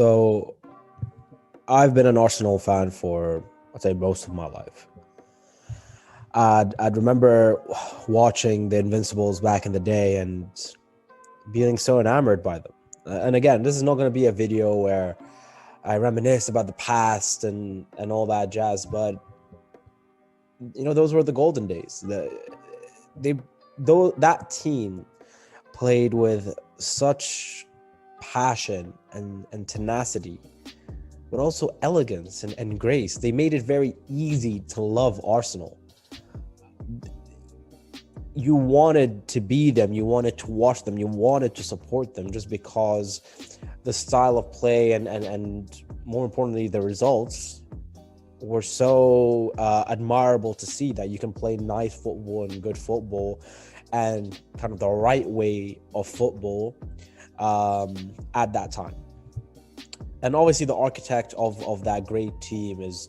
So I've been an Arsenal fan for, I'd say, most of my life. I'd remember watching the Invincibles back in the day and being so enamored by them. And again, this is not going to be a video where I reminisce about the past and all that jazz, but those were the golden days. That team played with such passion and tenacity, but also elegance and grace. They made it very easy to love Arsenal. You wanted to be them, you wanted to watch them, you wanted to support them just because the style of play and more importantly, the results were so admirable to see, that you can play nice football and good football and kind of the right way of football at that time. And obviously the architect of that great team is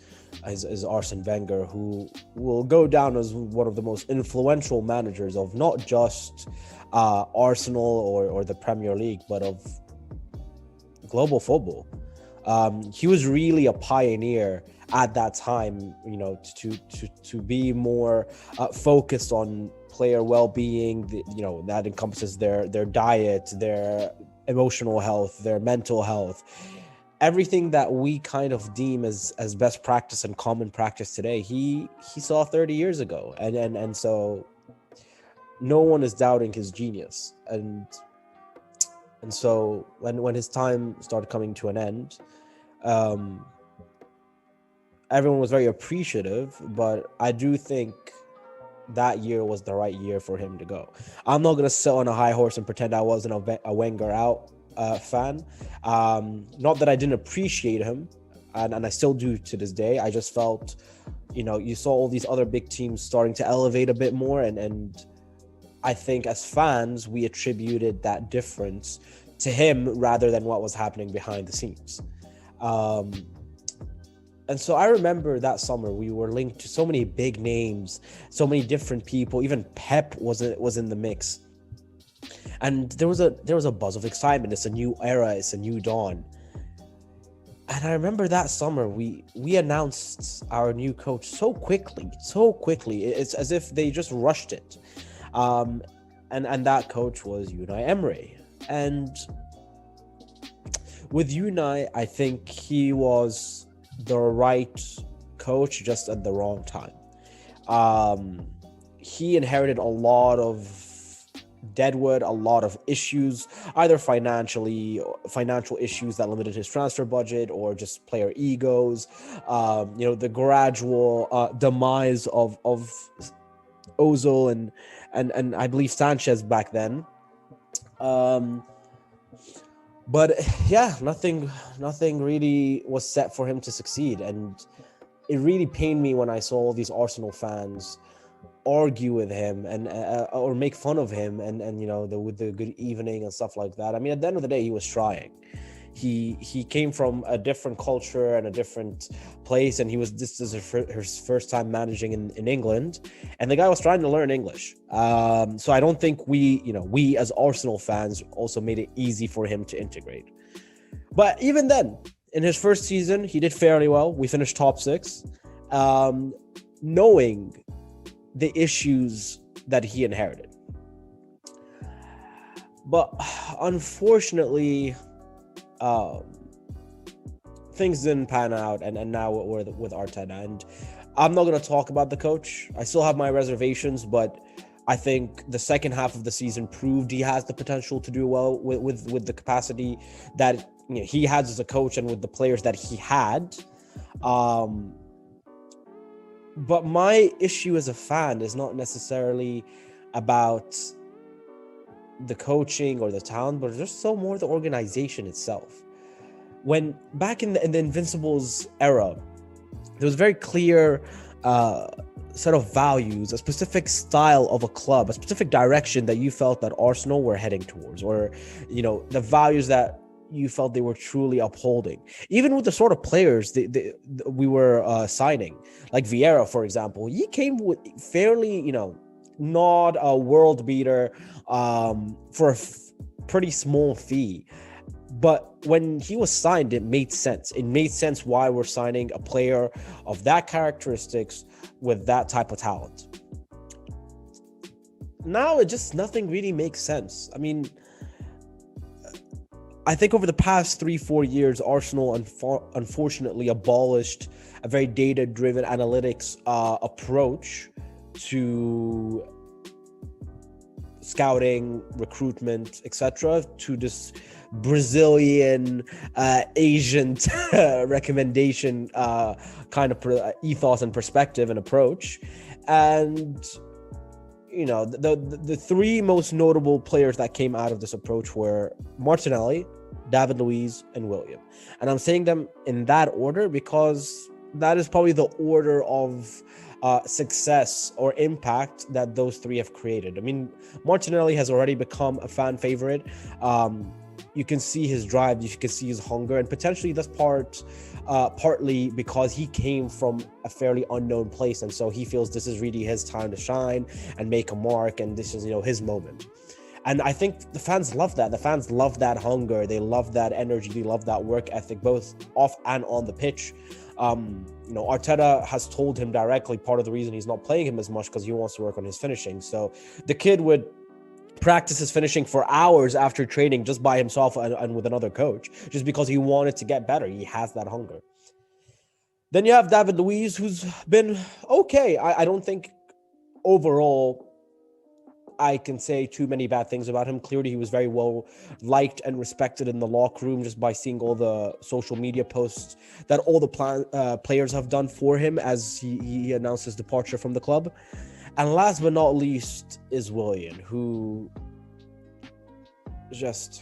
Arsene Wenger, who will go down as one of the most influential managers of not just Arsenal or the Premier League, but of global football. He was really a pioneer at that time, to be more focused on player well-being. That encompasses their diet, their emotional health, their mental health. Everything that we kind of deem as best practice and common practice today, he saw 30 years ago, and so no one is doubting his genius. And so when his time started coming to an end, everyone was very appreciative, but I do think that year was the right year for him to go. I'm not going to sit on a high horse and pretend I wasn't a Wenger out fan. Not that I didn't appreciate him, and I still do to this day. I just felt, you saw all these other big teams starting to elevate a bit more, and I think as fans we attributed that difference to him rather than what was happening behind the scenes. And so I remember that summer we were linked to so many big names, so many different people. Even Pep was in the mix. And there was a buzz of excitement. It's a new era, it's a new dawn. And I remember that summer we announced our new coach so quickly. It's as if they just rushed it. And that coach was Unai Emery. And with Unai, I think he was the right coach just at the wrong time. He inherited a lot of deadwood, a lot of issues, either financial issues that limited his transfer budget, or just player egos. The gradual demise of Ozil and I believe Sanchez back then. But yeah, nothing really was set for him to succeed, and it really pained me when I saw all these Arsenal fans argue with him and or make fun of him and with the good evening and stuff like that. I mean, at the end of the day, he was trying. He came from a different culture and a different place, and this is his first time managing in England, and the guy was trying to learn English. So I don't think we as Arsenal fans also made it easy for him to integrate. But even then, in his first season, he did fairly well. We finished top 6, knowing the issues that he inherited. But unfortunately, things didn't pan out, and now we're with Arteta. And I'm not going to talk about the coach. I still have my reservations, but I think the second half of the season proved he has the potential to do well with the capacity that he has as a coach and with the players that he had. But my issue as a fan is not necessarily about the coaching or the talent, but just so more the organization itself. When back in the Invincibles era, there was a very clear set of values, a specific style of a club, a specific direction that you felt that Arsenal were heading towards, or the values that you felt they were truly upholding. Even with the sort of players we were signing, like Vieira, for example, he came with fairly, not a world beater for a pretty small fee. But when he was signed, it made sense. It made sense why we're signing a player of that characteristics with that type of talent. Now it just nothing really makes sense. I mean, I think over the past 3-4 years, Arsenal unfortunately abolished a very data-driven analytics approach to scouting, recruitment, etc., to this Brazilian, Asian recommendation kind of ethos and perspective and approach. And the three most notable players that came out of this approach were Martinelli, David Luiz, and William. And I'm saying them in that order because that is probably the order of success or impact that those three have created. I mean, Martinelli has already become a fan favorite. You can see his drive, you can see his hunger, and potentially that's partly because he came from a fairly unknown place, and so he feels this is really his time to shine and make a mark, and this is his moment. And I think the fans love that. The fans love that hunger. They love that energy. They love that work ethic, both off and on the pitch. Arteta has told him directly part of the reason he's not playing him as much because he wants to work on his finishing. So the kid would practice his finishing for hours after training just by himself and with another coach, just because he wanted to get better. He has that hunger. Then you have David Luiz, who's been okay. I don't think overall I can say too many bad things about him. Clearly, he was very well liked and respected in the locker room just by seeing all the social media posts that all the players have done for him as he announced his departure from the club. And last but not least is William, who just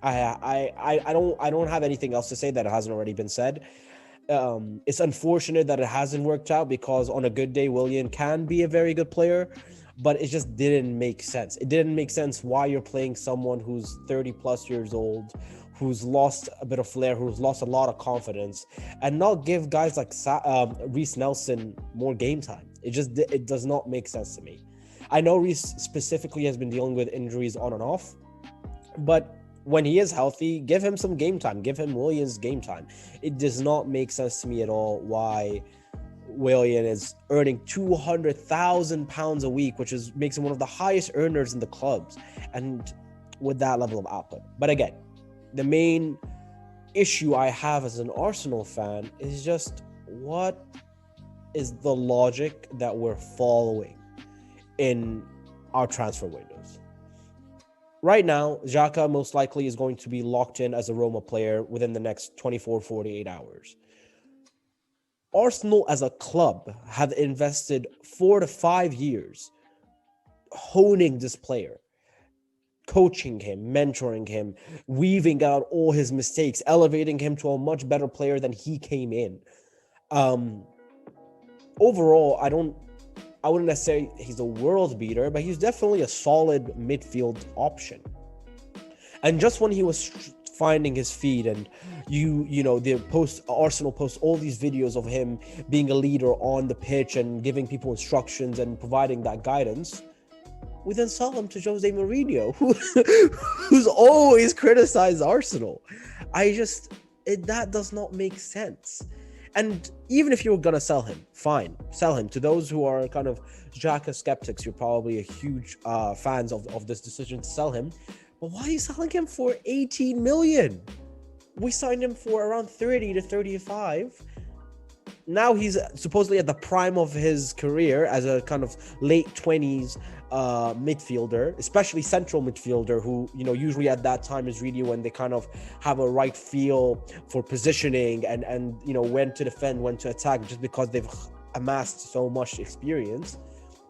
I don't have anything else to say that hasn't already been said. It's unfortunate that it hasn't worked out because on a good day, William can be a very good player, but it just didn't make sense. It didn't make sense why you're playing someone who's 30 plus years old, who's lost a bit of flair, who's lost a lot of confidence, and not give guys like Reece Nelson more game time. It does not make sense to me. I know Reece specifically has been dealing with injuries on and off, but when he is healthy, give him some game time. Give him Williams game time. It does not make sense to me at all why William is earning £200,000 a week, which makes him one of the highest earners in the clubs, and with that level of output. But again, the main issue I have as an Arsenal fan is just what is the logic that we're following in our transfer windows. Right now, Xhaka most likely is going to be locked in as a Roma player within the next 48 hours. Arsenal as a club have invested 4 to 5 years honing this player, coaching him, mentoring him, weaving out all his mistakes, elevating him to a much better player than he came in. Overall, I wouldn't necessarily say he's a world beater, but he's definitely a solid midfield option. And just when he was finding his feet, and Arsenal post all these videos of him being a leader on the pitch and giving people instructions and providing that guidance, we then sell him to Jose Mourinho, who's always criticized Arsenal. That does not make sense. And even if you were going to sell him, fine, sell him. To those who are kind of Xhaka skeptics, you're probably a huge fans of this decision to sell him. But why are you selling him for 18 million? We signed him for around 30 to 35. Now he's supposedly at the prime of his career as a kind of late 20s midfielder, especially central midfielder, who usually at that time is really when they kind of have a right feel for positioning and when to defend, when to attack, just because they've amassed so much experience.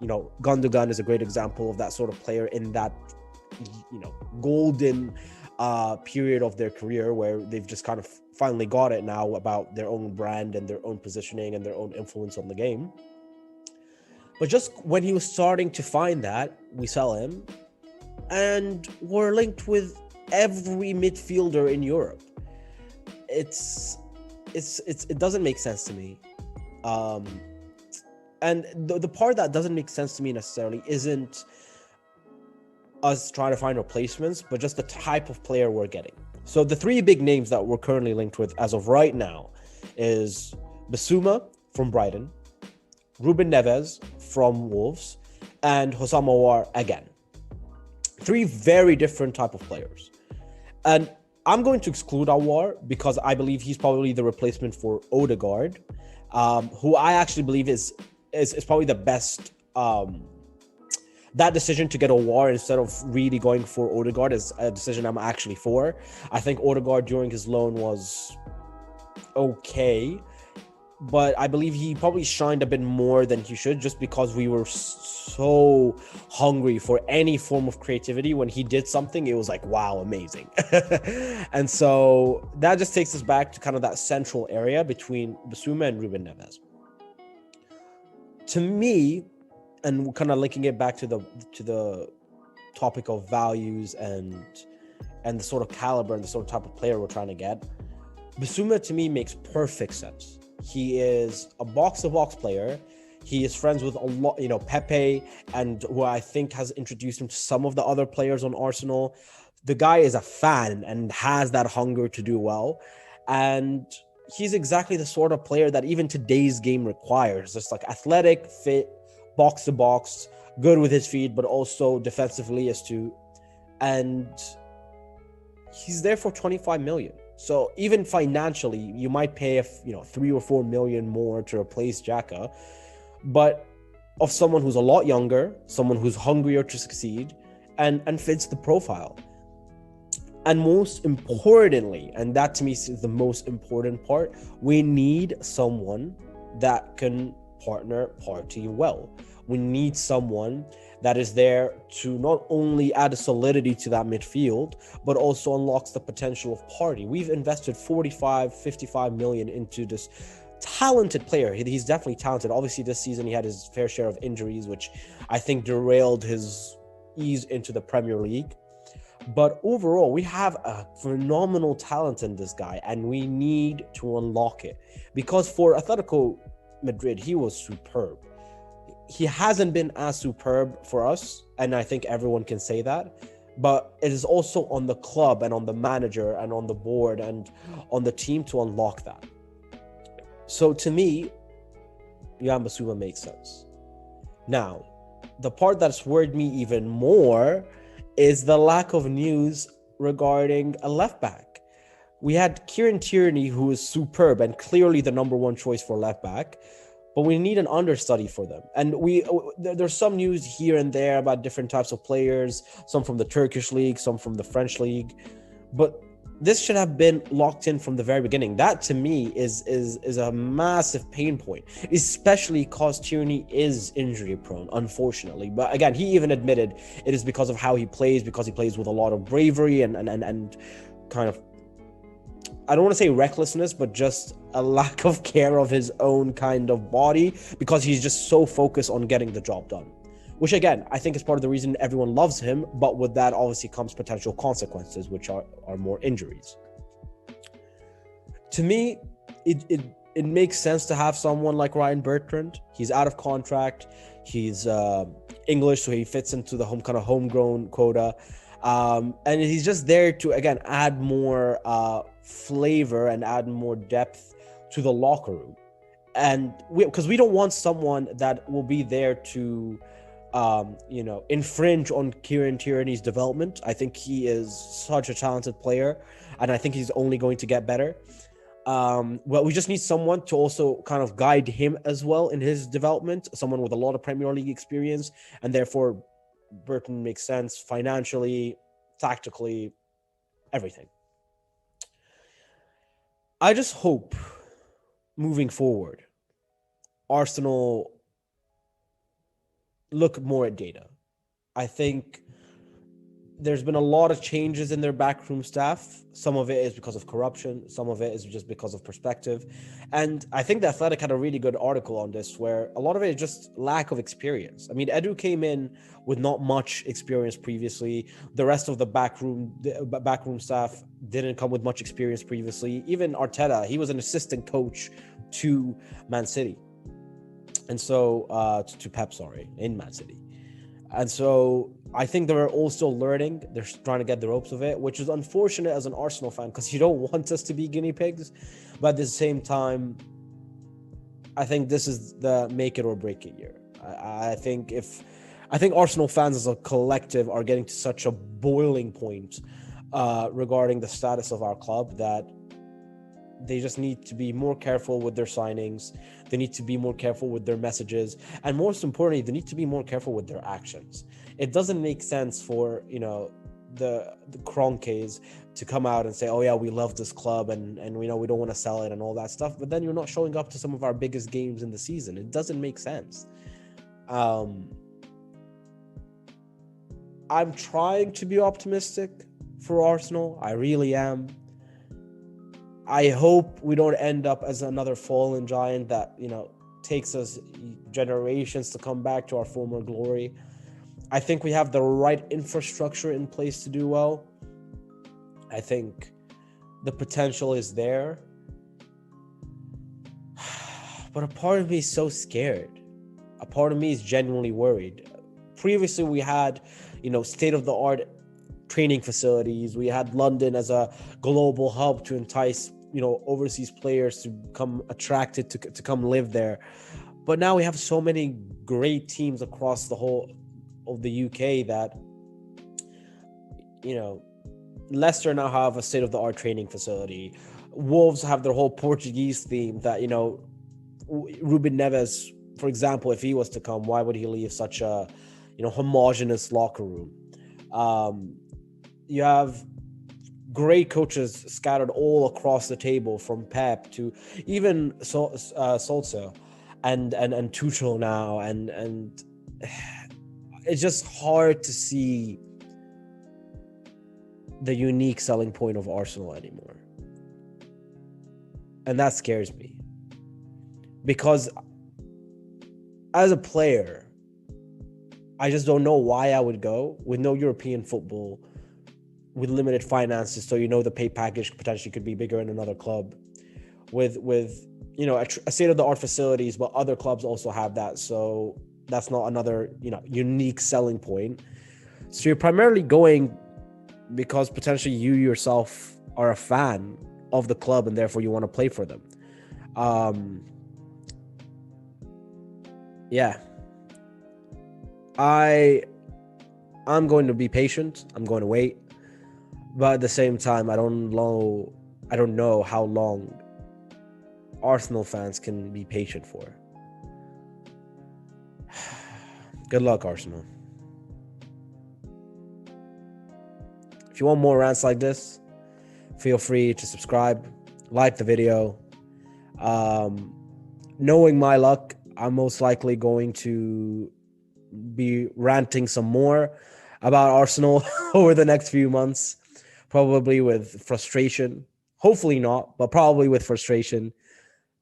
Gundogan is a great example of that sort of player in that golden period of their career where they've just kind of finally got it now about their own brand and their own positioning and their own influence on the game. But just when he was starting to find that, we sell him, and we're linked with every midfielder in Europe. It doesn't make sense to me. And the part that doesn't make sense to me necessarily isn't us trying to find replacements, but just the type of player we're getting. So the three big names that we're currently linked with as of right now is Basuma from Brighton, Ruben Neves from Wolves, and Hossam Aouar again. Three very different type of players. And I'm going to exclude Aouar because I believe he's probably the replacement for Odegaard, who I actually believe is probably the best. That decision to get Aouar instead of really going for Odegaard is a decision I'm actually for. I think Odegaard during his loan was okay, but I believe he probably shined a bit more than he should just because we were so hungry for any form of creativity. When he did something, it was like, wow, amazing. And so that just takes us back to kind of that central area between Basuma and Ruben Neves. To me, and kind of linking it back to the topic of values and the sort of caliber and the sort of type of player we're trying to get, Basuma to me makes perfect sense. He is a box-to-box player. He is friends with a lot, Pepe, and who I think has introduced him to some of the other players on Arsenal. The guy is a fan and has that hunger to do well. And he's exactly the sort of player that even today's game requires. Just like athletic, fit, box-to-box, good with his feet, but also defensively astute. And he's there for 25 million. So even financially, you might pay 3 or 4 million more to replace Xhaka, but of someone who's a lot younger, someone who's hungrier to succeed, and fits the profile. And most importantly, and that to me is the most important part, we need someone that can party well. We need someone that is there to not only add a solidity to that midfield, but also unlocks the potential of party. We've invested 55 million into this talented player. He's definitely talented. Obviously, this season he had his fair share of injuries, which I think derailed his ease into the Premier League. But overall, we have a phenomenal talent in this guy, and we need to unlock it. Because for Atletico Madrid, he was superb. He hasn't been as superb for us, and I think everyone can say that, but it is also on the club and on the manager and on the board and on the team to unlock that. So to me, Jan Basuma makes sense. Now, the part that's worried me even more is the lack of news regarding a left back. We had Kieran Tierney, who is superb and clearly the number one choice for left back, but we need an understudy for them. And there's some news here and there about different types of players, some from the Turkish league, some from the French league. But this should have been locked in from the very beginning. That to me is a massive pain point, especially because Tierney is injury prone, unfortunately. But again, he even admitted it is because of how he plays, because he plays with a lot of bravery and kind of, I don't want to say recklessness, but just a lack of care of his own kind of body, because he's just so focused on getting the job done. Which again, I think is part of the reason everyone loves him, but with that obviously comes potential consequences, which are more injuries. To me, it makes sense to have someone like Ryan Bertrand. He's out of contract. He's English, so he fits into the homegrown quota. And he's just there to, again, add more flavor and add more depth to the locker room. And because we don't want someone that will be there to infringe on Kieran Tierney's development. I think he is such a talented player, and I think he's only going to get better. Well, we just need someone to also kind of guide him as well in his development, someone with a lot of Premier League experience, and therefore Burton makes sense financially, tactically, everything. I just hope moving forward, Arsenal look more at data. I think there's been a lot of changes in their backroom staff. Some of it is because of corruption. Some of it is just because of perspective. And I think The Athletic had a really good article on this where a lot of it is just lack of experience. I mean, Edu came in with not much experience previously. The rest of the backroom staff didn't come with much experience previously. Even Arteta, he was an assistant coach to Man City. And so, to Pep, in Man City. And so I think they're also learning. They're trying to get the ropes of it, which is unfortunate as an Arsenal fan because you don't want us to be guinea pigs. But at the same time, I think this is the make it or break it year. I think Arsenal fans as a collective are getting to such a boiling point regarding the status of our club that they just need to be more careful with their signings. They need to be more careful with their messages. And most importantly, they need to be more careful with their actions. It doesn't make sense for, the Kroenkes to come out and say, oh yeah, we love this club and we know we don't want to sell it and all that stuff. But then you're not showing up to some of our biggest games in the season. It doesn't make sense. I'm trying to be optimistic for Arsenal. I really am. I hope we don't end up as another fallen giant that, takes us generations to come back to our former glory. I think we have the right infrastructure in place to do well. I think the potential is there. But a part of me is so scared. A part of me is genuinely worried. Previously, we had, state-of-the-art training facilities. We had London as a global hub to entice, overseas players to become attracted to come live there. But now we have so many great teams across the whole of the UK that, Leicester now have a state-of-the-art training facility. Wolves have their whole Portuguese theme that, Ruben Neves, for example, if he was to come, why would he leave such a, homogenous locker room? You have great coaches scattered all across the table, from Pep to even Solskjaer and Tuchel now, and it's just hard to see the unique selling point of Arsenal anymore. And that scares me. Because as a player, I just don't know why I would go with no European football, with limited finances, so the pay package potentially could be bigger in another club, with a state-of-the-art facilities, but other clubs also have that, so that's not another unique selling point. So you're primarily going because potentially you yourself are a fan of the club and therefore you want to play for them. I'm going to be patient. I'm going to wait. But at the same time, I don't know how long Arsenal fans can be patient for. Good luck, Arsenal. If you want more rants like this, feel free to subscribe, like the video. Knowing my luck, I'm most likely going to be ranting some more about Arsenal over the next few months, probably with frustration. Hopefully not, but probably with frustration.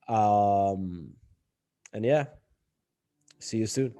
And yeah, see you soon.